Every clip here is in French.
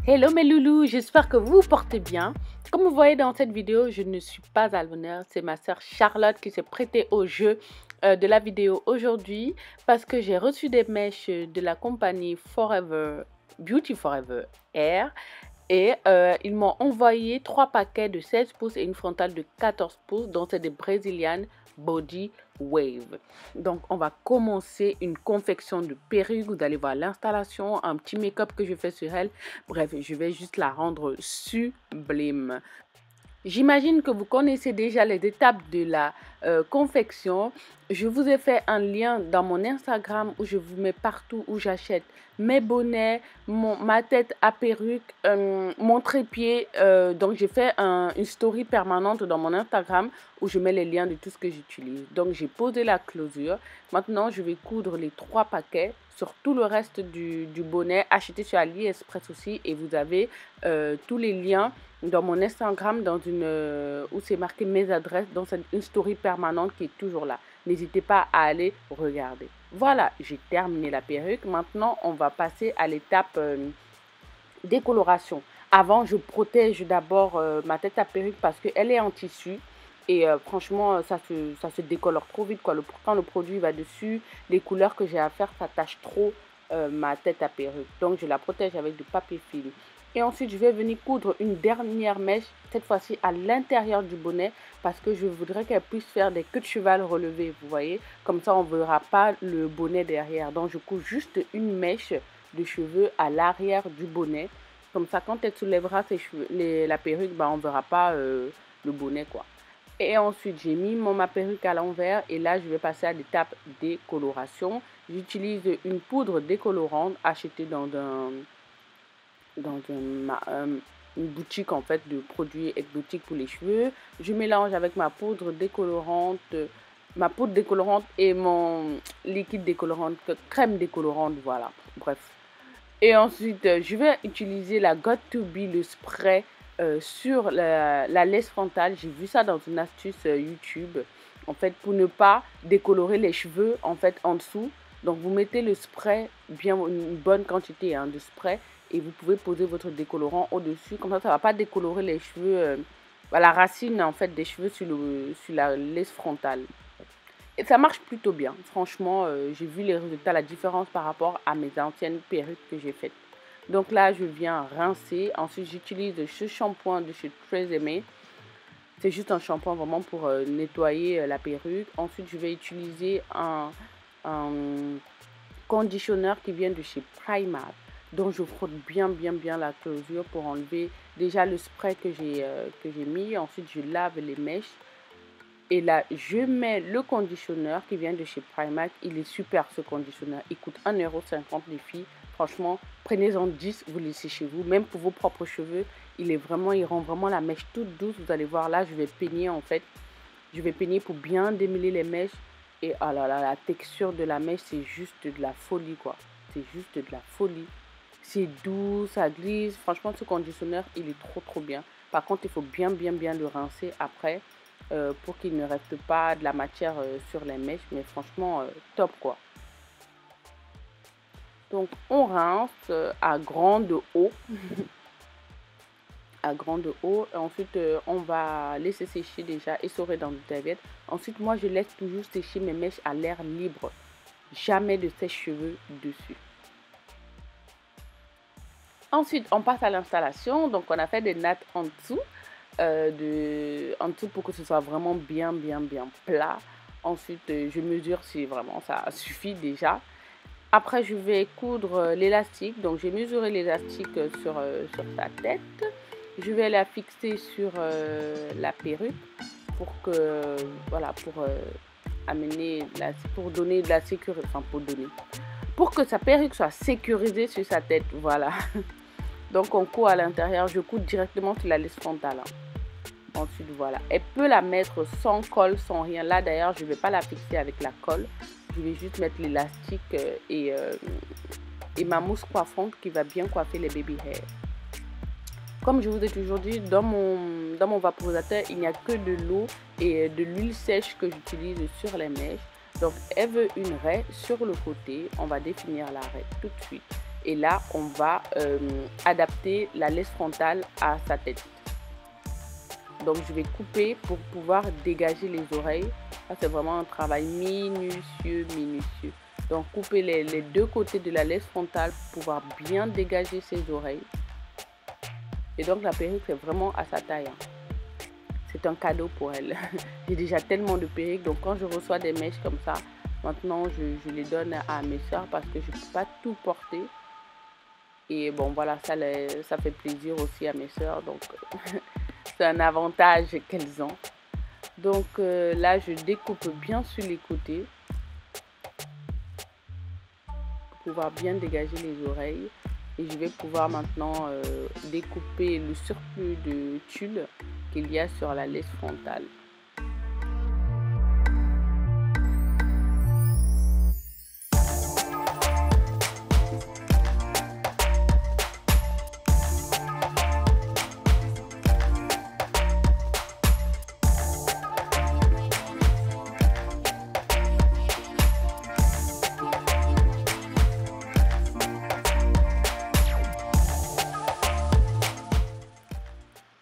Hello mes loulous, j'espère que vous vous portez bien. Comme vous voyez dans cette vidéo, je ne suis pas à l'honneur. C'est ma sœur Charlotte qui s'est prêtée au jeu de la vidéo aujourd'hui parce que j'ai reçu des mèches de la compagnie Beauty Forever Air. Et ils m'ont envoyé 3 paquets de 16 pouces et une frontale de 14 pouces, dont c'est des Brazilian Body Wave. Donc, on va commencer une confection de perruque. Vous allez voir l'installation, un petit make-up que je fais sur elle. Bref, je vais juste la rendre sublime. J'imagine que vous connaissez déjà les étapes de la confection. Je vous ai fait un lien dans mon Instagram où je vous mets partout où j'achète mes bonnets, ma tête à perruque, mon trépied. Donc j'ai fait une story permanente dans mon Instagram où je mets les liens de tout ce que j'utilise. Donc j'ai posé la closure. Maintenant je vais coudre les 3 paquets sur tout le reste du bonnet, acheté sur AliExpress aussi. Et vous avez tous les liens dans mon Instagram, où c'est marqué mes adresses, dans une story permanente qui est toujours là. N'hésitez pas à aller regarder. Voilà, j'ai terminé la perruque. Maintenant, on va passer à l'étape décoloration. Avant, je protège d'abord ma tête à perruque parce qu'elle est en tissu. Et franchement, ça se décolore trop vite, quoi. Quand le produit va dessus, les couleurs que j'ai à faire, ça tache trop ma tête à perruque. Donc, je la protège avec du papier film. Et ensuite, je vais venir coudre une dernière mèche, cette fois-ci à l'intérieur du bonnet, parce que je voudrais qu'elle puisse faire des queues de cheval relevées, vous voyez. Comme ça, on ne verra pas le bonnet derrière. Donc, je couds juste une mèche de cheveux à l'arrière du bonnet. Comme ça, quand elle soulèvera ses cheveux, la perruque, bah, on ne verra pas le bonnet, quoi. Et ensuite, j'ai mis ma perruque à l'envers et là, je vais passer à l'étape décoloration. J'utilise une poudre décolorante achetée dans une boutique en fait de produits exotiques pour les cheveux. Je mélange avec ma poudre décolorante et mon liquide décolorant, crème décolorante, voilà. Bref. Et ensuite, je vais utiliser la Got2b, le spray sur la laisse frontale. J'ai vu ça dans une astuce YouTube. En fait, pour ne pas décolorer les cheveux en fait en dessous. Donc, vous mettez le spray, bien une bonne quantité de spray. Et vous pouvez poser votre décolorant au-dessus. Comme ça, ça ne va pas décolorer les cheveux, la racine en fait des cheveux sur la laisse frontale. Et ça marche plutôt bien. Franchement, j'ai vu les résultats, la différence par rapport à mes anciennes perruques que j'ai faites. Donc là, je viens rincer. Ensuite, j'utilise ce shampoing de chez Très Aimé. C'est juste un shampoing vraiment pour nettoyer la perruque. Ensuite, je vais utiliser un conditionneur qui vient de chez Primark. Donc, je frotte bien la closure pour enlever déjà le spray que j'ai mis. Ensuite, je lave les mèches. Et là, je mets le conditionneur qui vient de chez Primark. Il est super ce conditionneur. Il coûte 1,50 € les filles. Franchement, prenez-en 10, vous laissez chez vous. Même pour vos propres cheveux, il rend vraiment la mèche toute douce. Vous allez voir là, je vais peigner en fait. Je vais peigner pour bien démêler les mèches. Et oh là là, la texture de la mèche, c'est juste de la folie quoi. C'est juste de la folie. C'est doux, ça glisse. Franchement, ce conditionneur, il est trop bien. Par contre, il faut bien le rincer après. Pour qu'il ne reste pas de la matière sur les mèches, mais franchement top quoi. Donc on rince à grande eau à grande eau et ensuite on va laisser sécher déjà, essorer dans une serviette. Ensuite moi je laisse toujours sécher mes mèches à l'air libre, jamais de sèche-cheveux dessus. Ensuite on passe à l'installation. Donc on a fait des nattes en dessous pour que ce soit vraiment bien plat. Ensuite je mesure si vraiment ça suffit déjà. Après je vais coudre l'élastique. Donc j'ai mesuré l'élastique sur sa tête. Je vais la fixer sur la perruque pour que voilà, pour donner de la sécurité, pour que sa perruque soit sécurisée sur sa tête, voilà. Donc on coud à l'intérieur, je couds directement sur la laisse frontale. Ensuite voilà, elle peut la mettre sans colle, sans rien. Là d'ailleurs je ne vais pas la fixer avec la colle, je vais juste mettre l'élastique et ma mousse coiffante qui va bien coiffer les baby hair. Comme je vous ai toujours dit, dans mon vaporisateur il n'y a que de l'eau et de l'huile sèche que j'utilise sur les mèches. Donc elle veut une raie sur le côté, on va définir la raie tout de suite. Et là, on va adapter la laisse frontale à sa tête. Donc, je vais couper pour pouvoir dégager les oreilles. Ça, c'est vraiment un travail minutieux, minutieux. Donc, couper les deux côtés de la laisse frontale pour pouvoir bien dégager ses oreilles. Et donc, la perruque, c'est vraiment à sa taille. C'est un cadeau pour elle. J'ai déjà tellement de perruques. Donc, quand je reçois des mèches comme ça, maintenant, je les donne à mes soeurs parce que je ne peux pas tout porter. Et bon, voilà, ça fait plaisir aussi à mes soeurs. Donc, c'est un avantage qu'elles ont. Donc là, je découpe bien sur les côtés pour pouvoir bien dégager les oreilles. Et je vais pouvoir maintenant découper le surplus de tulle qu'il y a sur la laisse frontale.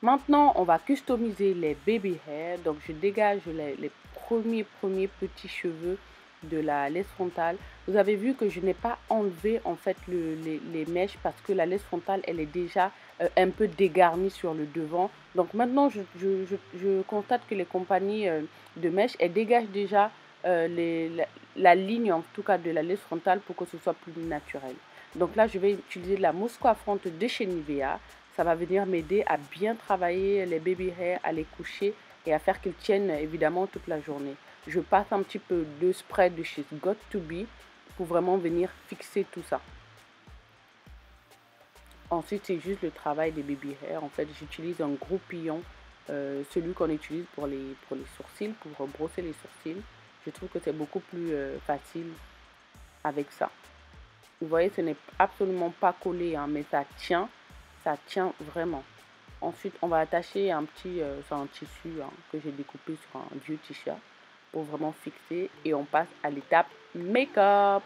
Maintenant, on va customiser les baby hair. Donc, je dégage les premiers petits cheveux de la laisse frontale. Vous avez vu que je n'ai pas enlevé en fait les mèches parce que la laisse frontale, elle est déjà un peu dégarnie sur le devant. Donc, maintenant, je constate que les compagnies de mèches, elles dégagent déjà la ligne, en tout cas, de la laisse frontale pour que ce soit plus naturel. Donc là, je vais utiliser la mousse coiffante de chez Nivea. Ça va venir m'aider à bien travailler les baby hair, à les coucher et à faire qu'ils tiennent évidemment toute la journée. Je passe un petit peu de spray de chez Got2b pour vraiment venir fixer tout ça. Ensuite, c'est juste le travail des baby hair. En fait, j'utilise un gros pilon, celui qu'on utilise pour les sourcils, pour brosser les sourcils. Je trouve que c'est beaucoup plus facile avec ça. Vous voyez, ce n'est absolument pas collé, hein, mais ça tient. Ça tient vraiment. Ensuite, on va attacher un tissu que j'ai découpé sur un vieux t-shirt pour vraiment fixer. Et on passe à l'étape make-up.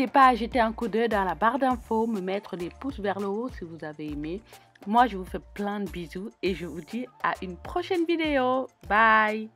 N'hésitez pas à jeter un coup d'œil dans la barre d'infos, me mettre des pouces vers le haut si vous avez aimé. Moi, je vous fais plein de bisous et je vous dis à une prochaine vidéo. Bye!